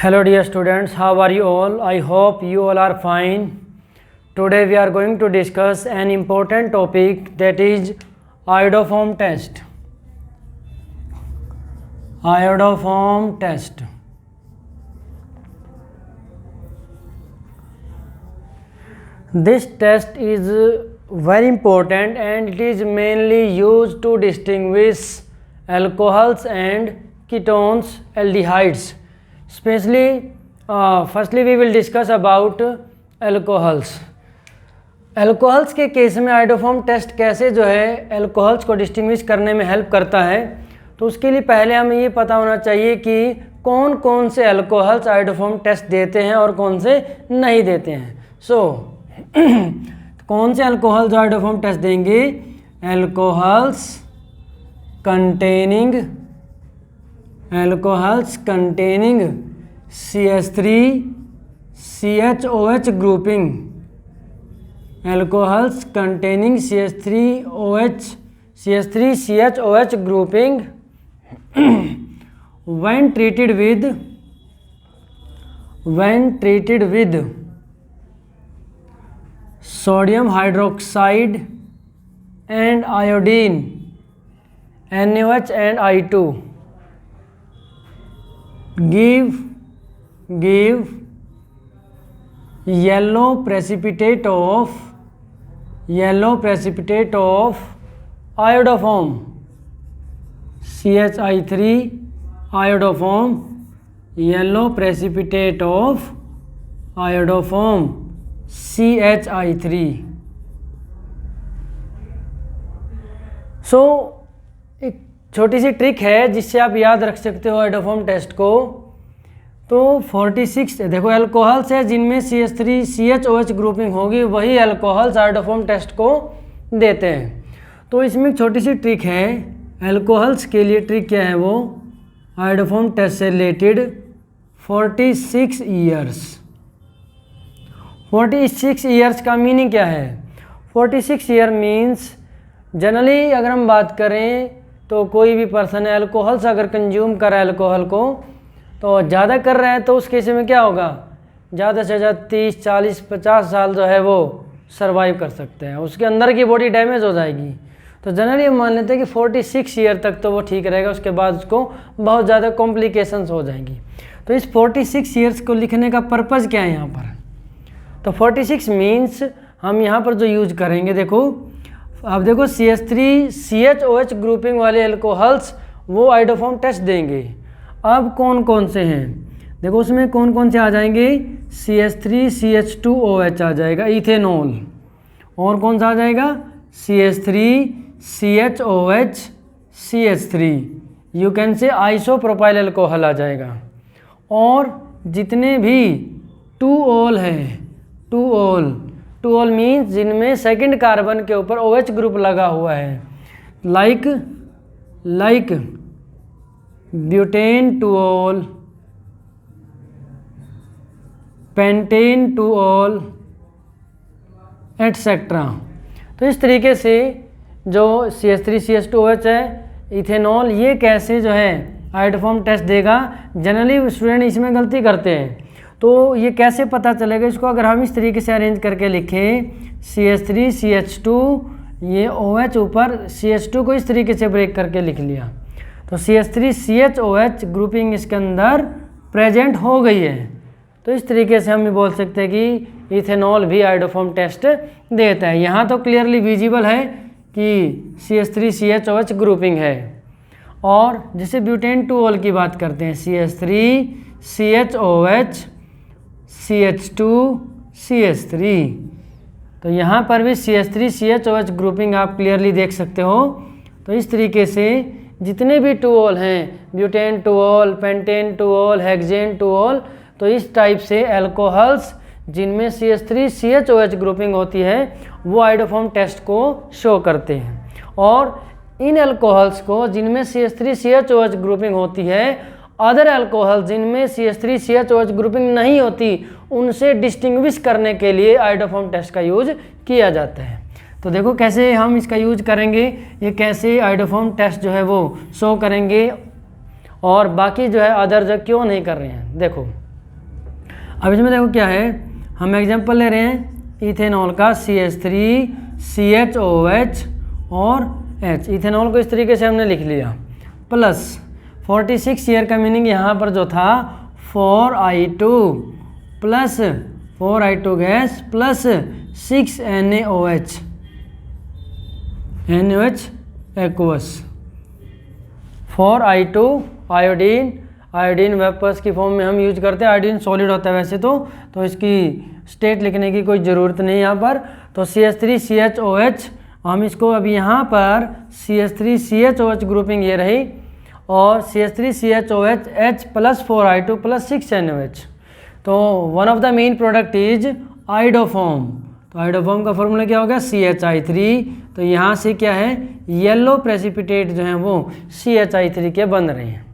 Hello dear students, how are you all? I hope you all are fine. Today we are going to discuss an important topic, that is iodoform test. Iodoform test. This test is very important and it is mainly used to distinguish alcohols and ketones, aldehydes. Especially, firstly we will discuss about alcohols. Alcohols के case में iodoform test कैसे जो है alcohols को distinguish करने में help करता है, तो उसके लिए पहले हमें ये पता होना चाहिए कि कौन कौन से अल्कोहल्स आयोडोफॉर्म टेस्ट देते हैं और कौन से नहीं देते हैं. कौन से अल्कोहल जो आयोडोफॉर्म टेस्ट देंगे? Alcohols containing CH3 CHOH grouping. Alcohols containing CH3 CHOH grouping when treated with sodium hydroxide and iodine NaOH and I2 give yellow precipitate of iodoform CHI3 iodoform, yellow precipitate of iodoform CHI3. एक छोटी सी trick है जिससे आप याद रख सकते हो iodoform test को. तो 46 देखो अल्कोहल्स है जिनमें CH3 CHOH ग्रुपिंग होगी, वही अल्कोहल्स आयोडोफॉर्म टेस्ट को देते हैं. तो इसमें एक छोटी सी ट्रिक है अल्कोहल्स के लिए. ट्रिक क्या है वो? आयोडोफॉर्म टेस्ट से रिलेटेड 46 ईयर्स का मीनिंग क्या है? 46 ईयर मीन्स जनरली अगर हम बात करें तो कोई भी पर्सन है अल्कोहल्स अगर कंज्यूम कर रहा है अल्कोहल को, तो ज़्यादा कर रहे हैं तो उस केस में क्या होगा? ज़्यादा से ज़्यादा 30 40 50 साल जो है वो सर्वाइव कर सकते हैं, उसके अंदर की बॉडी डैमेज हो जाएगी. तो जनरली हम मान लेते हैं कि 46 ईयर तक तो वो ठीक रहेगा, उसके बाद उसको बहुत ज़्यादा कॉम्प्लिकेशंस हो जाएंगी. तो इस 46 ईयर्स को लिखने का पर्पज़ क्या है यहाँ पर? तो 46 मीन्स हम यहाँ पर जो यूज करेंगे, देखो अब देखो CH3 CHOH ग्रुपिंग वाले अल्कोहल्स वो आयोडोफॉर्म टेस्ट देंगे. अब कौन कौन से हैं? देखो उसमें कौन कौन से आ जाएंगे? CH3 CH2OH आ जाएगा, इथेनॉल. और कौन सा आ जाएगा? CH3 CHOH CH3, you can say isopropyl alcohol आ जाएगा. और जितने भी 2-ऑल हैं, 2-ऑल मीन्स जिनमें सेकंड कार्बन के ऊपर OH ग्रुप लगा हुआ है, लाइक ब्यूटेन 2-ऑल, पेंटेन 2-ऑल एटसेट्रा. तो इस तरीके से जो CH3 CH2OH है, इथेनॉल, ये कैसे जो है आयोडोफॉर्म टेस्ट देगा. जनरली स्टूडेंट इसमें गलती करते हैं, तो ये कैसे पता चलेगा इसको? अगर हम इस तरीके से अरेंज करके लिखें CH3 CH2, ये OH ऊपर CH2 को इस तरीके से ब्रेक करके लिख लिया, तो CH3 CHOH ग्रुपिंग इसके अंदर प्रेजेंट हो गई है. तो इस तरीके से हम ये बोल सकते हैं कि इथेनॉल भी आयोडोफॉर्म टेस्ट देता है. यहाँ तो क्लियरली विजिबल है कि CH3 CHOH ग्रुपिंग है. और जैसे ब्यूटेन 2-ऑल की बात करते हैं, CH3 CHOH CH2 CH3, तो यहाँ पर भी CH3 CHOH ग्रुपिंग आप क्लियरली देख सकते हो. तो इस तरीके से जितने भी 2-ऑल हैं, ब्यूटेन 2-ऑल, पेंटेन 2-ऑल, हेक्सेन 2-ऑल, तो इस टाइप से अल्कोहल्स जिनमें CH3 CHOH ग्रुपिंग होती है वो आयोडोफॉर्म टेस्ट को शो करते हैं. और इन अल्कोहल्स को जिनमें CH3 CHOH ग्रुपिंग होती है, अदर अल्कोहल जिनमें CH3 CHOH ग्रुपिंग नहीं होती, उनसे डिस्टिंग्विश करने के लिए आयोडोफॉर्म टेस्ट का यूज किया जाता है. तो देखो कैसे हम इसका यूज करेंगे, ये कैसे आयोडोफॉर्म टेस्ट जो है वो शो करेंगे, और बाकी जो है अदर जो क्यों नहीं कर रहे हैं. देखो अब इसमें देखो क्या है, हम एग्जांपल ले रहे हैं इथेनॉल का CH3 CHOH और H। इथेनॉल को इस तरीके से हमने लिख लिया, प्लस 46 ईयर का मीनिंग यहाँ पर जो था 4I2 plus 4I2 gas plus 6 NaOH aqueous 4I2 iodine vapours की फॉर्म में हम यूज करते हैं। आयोडीन सॉलिड होता है वैसे तो इसकी स्टेट लिखने की कोई ज़रूरत नहीं यहाँ पर। तो CH3 CHOH, हम इसको अभी यहाँ पर CH3 CHOH ग्रुपिंग ये रही, और CH3 CHOH H plus 4I2 plus 6 NaOH। तो one of the main product is iodoform. तो आइडोफॉर्म का फॉर्मूला क्या होगा, CHI3। तो यहाँ से क्या है, येलो प्रेसिपिटेट जो है वो CHI3 के बन रहे हैं।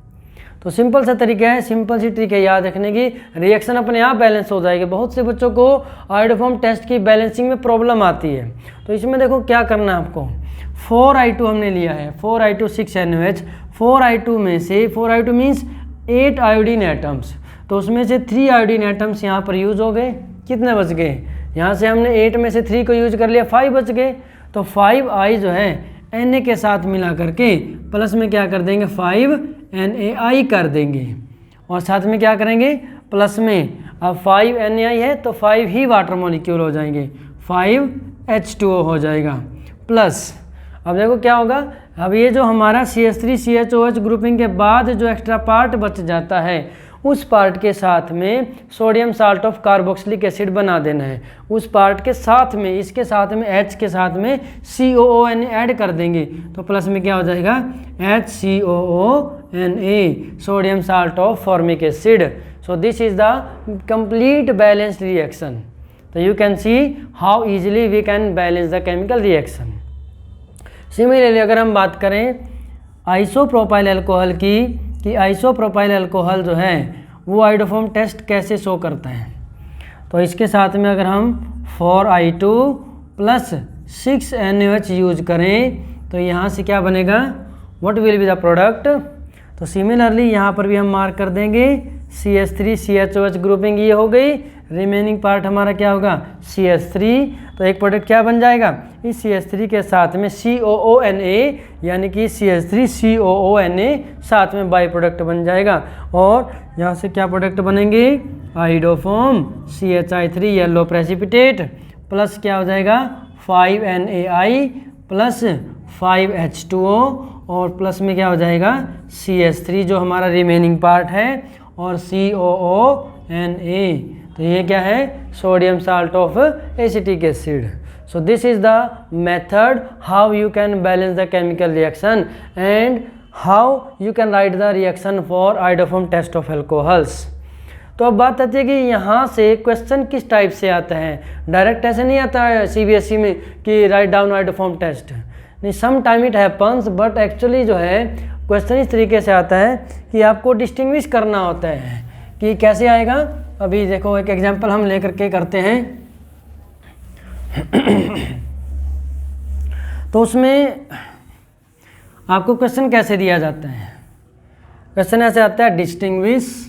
तो सिंपल सा तरीका है, सिंपल सी ट्रिक है याद रखने की, रिएक्शन अपने आप बैलेंस हो जाएगी। बहुत से बच्चों को आइडोफॉर्म टेस्ट की बैलेंसिंग में प्रॉब्लम आती है। तो इसमें देखो क्या करना है आपको, 4I2 हमने लिया है, 4I2 6 NaOH। 4I2 में से 4I2 मीन्स 8 आयोडीन एटम्स, तो उसमें से 3 आयोडीन एटम्स यहाँ पर यूज हो गए। कितने बच गए, यहाँ से हमने 8 में से 3 को यूज कर लिया, 5 बच गए। तो 5I जो है Na के साथ मिला करके प्लस में क्या कर देंगे, 5 NaI कर देंगे, और साथ में क्या करेंगे, प्लस में अब 5 NaI है तो 5 ही वाटर मॉलिक्यूल हो जाएंगे, 5 H2O हो जाएगा प्लस। अब देखो क्या होगा, अब ये जो हमारा CH3 CHOH ग्रुपिंग के बाद जो एक्स्ट्रा पार्ट बच जाता है, उस पार्ट के साथ में sodium salt of carboxylic acid बना देना है। उस पार्ट के साथ में, इसके साथ में H के साथ में COONA ऐड कर देंगे, तो प्लस में क्या हो जाएगा, HCOONA, sodium salt of formic acid. So this is the complete balanced reaction. तो you can see how easily we can balance the chemical reaction. Similarly अगर हम बात करें आइसोप्रोपाइल अल्कोहल की, कि आइसोप्रोपाइल अल्कोहल जो है वो आइडोफॉर्म टेस्ट कैसे शो करता है, तो इसके साथ में अगर हम 4I2 प्लस 6 NaOH यूज करें तो यहाँ से क्या बनेगा, what will be the product. तो सिमिलरली यहाँ पर भी हम मार्क कर देंगे CH3 CHOH ग्रुपिंग ये हो गई, रिमेनिंग पार्ट हमारा क्या होगा, CH3। तो एक प्रोडक्ट क्या बन जाएगा, इस CH3 के साथ में COONA, यानी कि CH3 COONA साथ में बाई प्रोडक्ट बन जाएगा, और यहाँ से क्या प्रोडक्ट बनेंगे, iodoform CHI3 yellow precipitate plus क्या हो जाएगा 5 NaI प्लस 5 H2O, और प्लस में क्या हो जाएगा CH3 जो हमारा रिमेनिंग पार्ट है, और COONA। तो ये क्या है, sodium salt of acetic acid. So this is the method how you can balance the chemical reaction and how you can write the reaction for iodoform test of alcohols. तो अब बात आती है कि यहाँ से क्वेश्चन किस टाइप से आता है। डायरेक्ट ऐसे नहीं आता है CBSE में कि राइट डाउन आइडोफॉर्म टेस्ट, नहीं, some time it happens, but actually जो है क्वेश्चन इस तरीके से आता है कि आपको डिस्टिंग्विश करना होता है कि कैसे आएगा। अभी देखो एक एग्जांपल हम लेकर के करते हैं। तो उसमें आपको क्वेश्चन कैसे दिया जाता है, क्वेश्चन ऐसे आता है, distinguish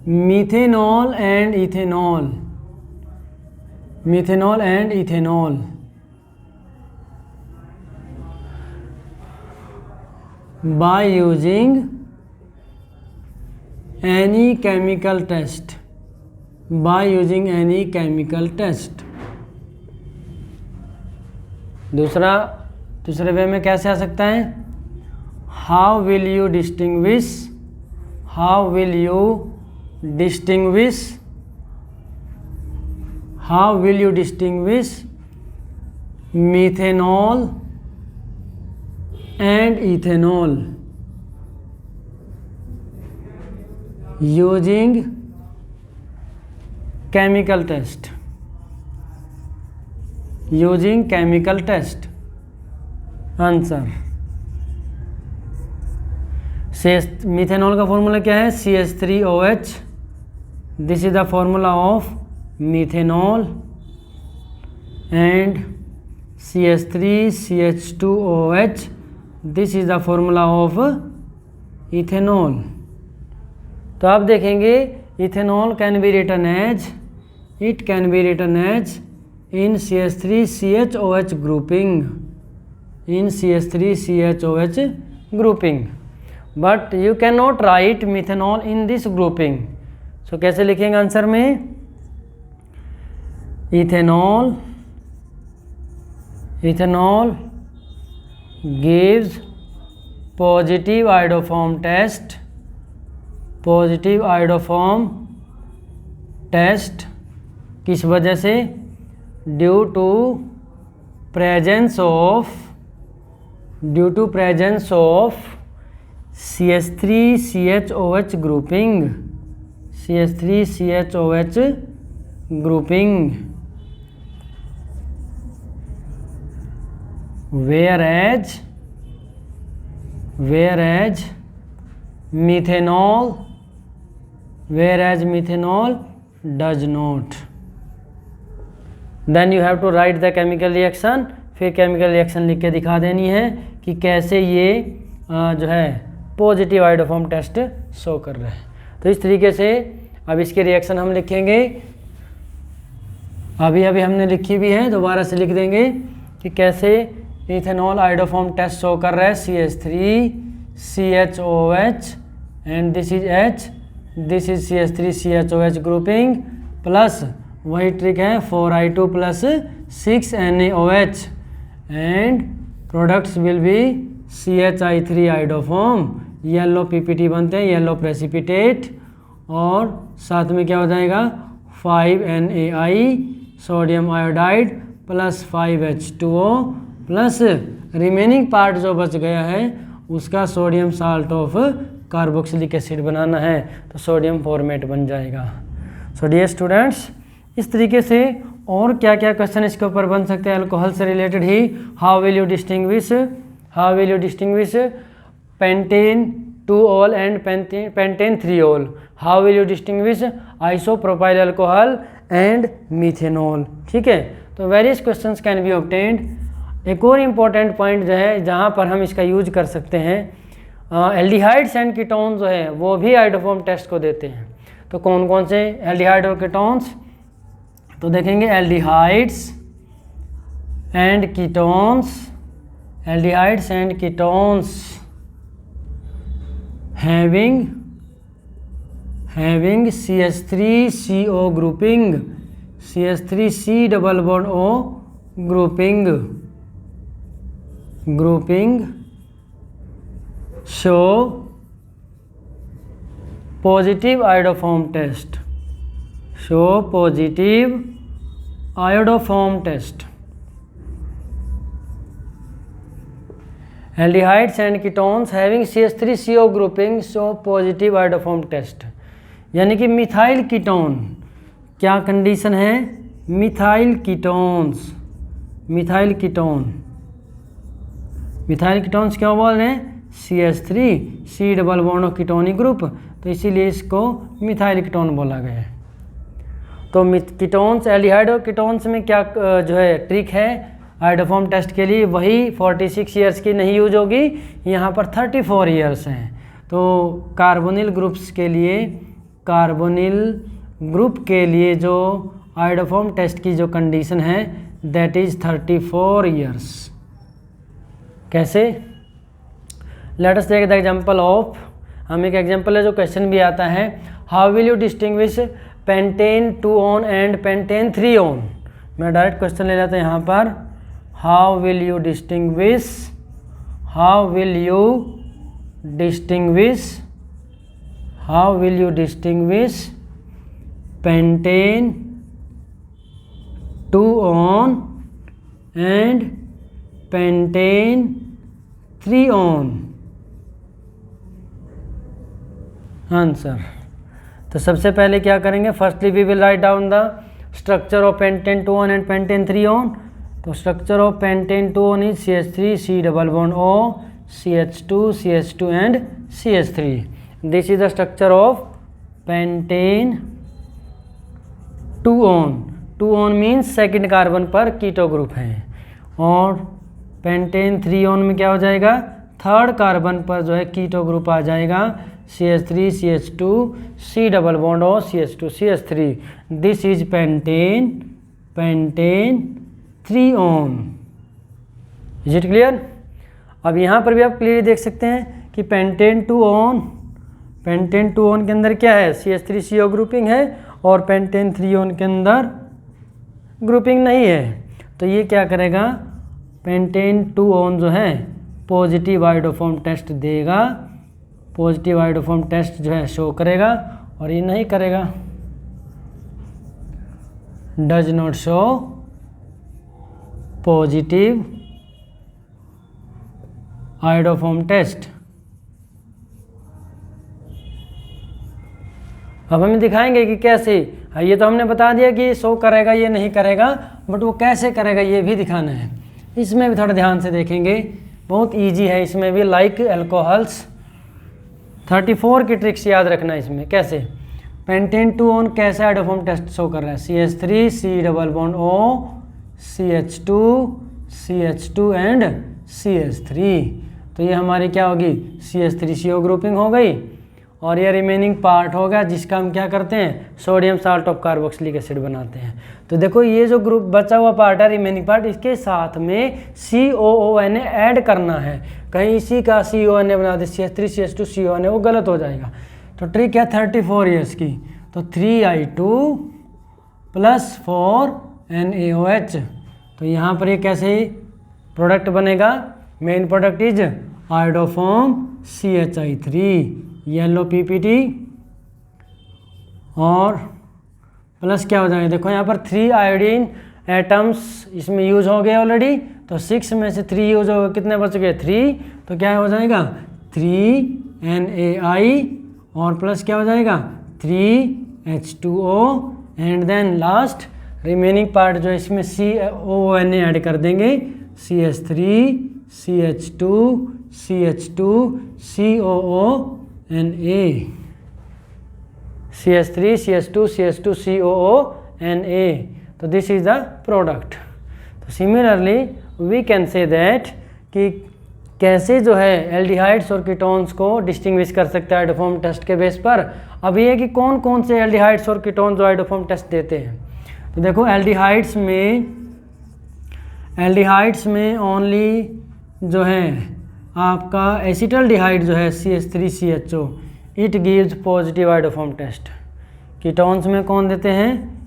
methanol and ethanol by using any chemical test, दूसरे वे में कैसे आ सकता है, how will you distinguish methanol and ethanol using chemical test, answer. Methanol का फॉर्मूला क्या है, CH3OH, this is the formula of methanol, and CH3CH2OH, this is the formula of ethanol. तो आप देखेंगे ethanol can be written as, it can be written as in CH3CHOH grouping, in CH3CHOH grouping, but you cannot write methanol in this grouping. So कैसे लिखेंगे answer में? Ethanol gives positive iodoform test, positive iodoform test किस वजह से? Due to presence of CH3CHOH grouping, CH3CHOH grouping, whereas methanol does not. Then you have to write the chemical reaction, फिर chemical reaction लिख के दिखा देनी है कि कैसे ये जो है पॉजिटिव आयोडोफॉर्म टेस्ट शो कर रहे हैं। तो इस तरीके से अब इसके रिएक्शन हम लिखेंगे, अभी हमने लिखी भी है, दोबारा से लिख देंगे कि कैसे इथेनॉल आयोडोफॉर्म टेस्ट शो कर रहा है CH3CHOH and this is H, this is CH3CHOH grouping plus वही ट्रिक है 4I2 plus 6NaOH and products will be CHI3 iodoform, yellow PPT बनते हैं, येलो प्रेसिपिटेट, और साथ में क्या हो जाएगा 5NaI sodium iodide plus 5H2O plus remaining part जो बच गया है उसका sodium salt of carboxylic acid बनाना है, तो सोडियम फॉर्मेट बन जाएगा। सो डियर स्टूडेंट्स, इस तरीके से और क्या क्या क्वेश्चन इसके ऊपर बन सकते हैं अल्कोहल से related he. How will you distinguish pentane 2-ol and pentane 3-ol? How will you distinguish isopropyl alcohol and methanol? ठीक है, तो various questions can be obtained. एक और इम्पॉर्टेंट पॉइंट जो है जहाँ पर हम इसका यूज कर सकते हैं, एल्डिहाइड्स एंड कीटोन्स जो है वो भी आयोडोफॉर्म टेस्ट को देते हैं। तो कौन कौन से एल्डिहाइड और कीटोन्स? तो देखेंगे aldehydes and ketones, aldehydes and ketones having CH3CO grouping, CH3C double bond O grouping show positive iodoform test, show positive iodoform test. Aldehydes and ketones having CH3CO grouping show positive iodoform test, यानी कि methyl ketone क्या condition है? Methyl ketones क्यों बोल रहे हैं? CH3C double bond ketonic group, तो इसीलिए इसको मिथाइल कीटोन बोला गया है। तो कीटोन्स, एल्डिहाइड और कीटोन्स में क्या जो है ट्रिक है आयोडोफॉर्म टेस्ट के लिए? वही 46 ईयर्स की नहीं यूज होगी, यहाँ पर 34 ईयर्स हैं। तो कार्बोनिल ग्रुप के लिए जो आयोडोफॉर्म टेस्ट की जो कंडीशन है दैट इज 34 ईयर्स। कैसे? Let us take the example of, हम एक एग्जांपल है जो क्वेश्चन भी आता है, how will you distinguish pentane 2-on and pentane 3-on? मैं डायरेक्ट क्वेश्चन ले लेता हूँ यहाँ पर, how will you distinguish pentane 2-on and pentane 3-on? Answer, तो सबसे पहले क्या करेंगे? Firstly we will write down the structure of pentane 2-on and pentane 3-on। तो structure of pentane 2-on is CH3C double bond O, CH2 and CH3। This is the structure of pentane 2-on। 2-on means second carbon पर keto group है, और pentane 3-on में क्या हो जाएगा? Third carbon पर जो है कीटो ग्रुप आ जाएगा CH3 CH2 C double bond O CH2 CH3। This is pentane 3 on. Is it clear? अब यहाँ पर भी आप क्लियरली देख सकते हैं कि पेंटेन 2 ऑन के अंदर क्या है, CH3CO ग्रुपिंग है और पेंटेन 3 ऑन के अंदर ग्रुपिंग नहीं है। तो ये क्या करेगा, पेंटेन 2 ऑन जो है पॉजिटिव आयोडोफॉर्म टेस्ट देगा, पॉजिटिव आयोडोफॉर्म टेस्ट जो है शो करेगा, और ये नहीं करेगा, does not show positive iodoform test. अब हम दिखाएंगे कि कैसे। ये तो हमने बता दिया कि शो करेगा ये नहीं करेगा, बट वो कैसे करेगा ये भी दिखाना है। इसमें भी थोड़ा ध्यान से देखेंगे, बहुत इजी है इसमें भी, लाइक एल्कोहल्स। 34 की ट्रिक्स याद रखना इसमें। कैसे, पेंटेन 2 ऑन कैसे आयोडोफॉर्म टेस्ट शो कर रहा है, CH3 C double bond O CH2 and CH3। तो ये हमारी क्या होगी, CH3CO ग्रुपिंग हो गई, और ये रिमेनिंग पार्ट होगा जिसका हम क्या करते हैं, sodium salt of carboxylic acid बनाते हैं। तो देखो ये जो ग्रुप बचा हुआ पार्ट है, रिमेनिंग पार्ट, इसके साथ में COONA ऐड करना है। कहीं इसी का CONA बना दे, CH3 CH2 CONA, वो गलत हो जाएगा। तो ट्रिक है 34 ईयर्स की। तो 3I2 + 4NaOH। तो यहाँ पर ये कैसे प्रोडक्ट बनेगा, main product is iodoform CHI3, yellow PPT, और प्लस क्या हो जाएगा, देखो यहाँ पर 3 आयोडीन एटम्स इसमें यूज हो गए ऑलरेडी। तो 6 में से 3 यूज हो गए, कितने बच गए, 3। तो क्या हो जाएगा 3NaI, और प्लस क्या हो जाएगा 3H2O, and then last remaining part जो इसमें COONA ऐड कर देंगे, CH3 CH2 COONA, CH3 CH2 COONA। तो दिस इज द प्रोडक्ट। तो similarly we can say that कि कैसे जो है एल्डिहाइड्स और कीटोन्स को डिस्टिंग्विश कर सकते हैं आयोडोफॉर्म टेस्ट के बेस पर। अब ये कि कौन कौन से एल्डिहाइड्स और कीटोन्स जो आयोडोफॉर्म टेस्ट देते हैं। तो देखो एल्डिहाइड्स में ओनली जो है आपका एसिटल्डिहाइड जो है CH3CHO, it gives positive iodoform test. Ketones में कौन देते हैं,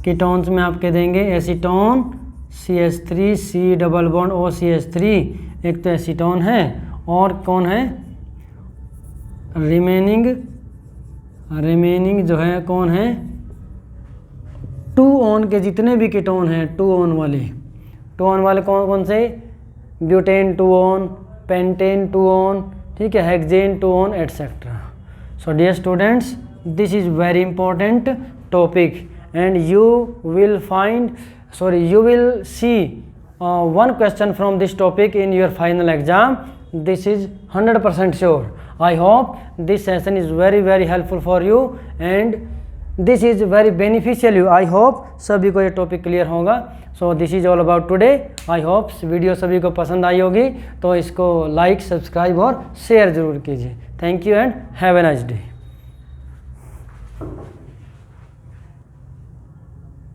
कीटोन्स में आपके देंगे acetone CH3 C double bond O CH3, एक तो एसीटोन है, और कौन है रिमेनिंग जो है कौन है, 2 ऑन के जितने भी कीटोन हैं, 2 ऑन वाले कौन कौन से, ब्यूटेन 2 ऑन, पेंटेन 2 ऑन, ठीक है, hexane 2 one, etcetera. So dear students, this is very important topic, and you will see one question from this topic in your final exam. This is 100% sure. I hope this session is very very helpful for you and this is very beneficial you. I hope सभी को ये topic clear होगा। सो this is all about today. I hope video सभी को पसंद आई होगी, तो इसको लाइक, सब्सक्राइब और शेयर जरूर कीजिए। Thank you and have a nice day.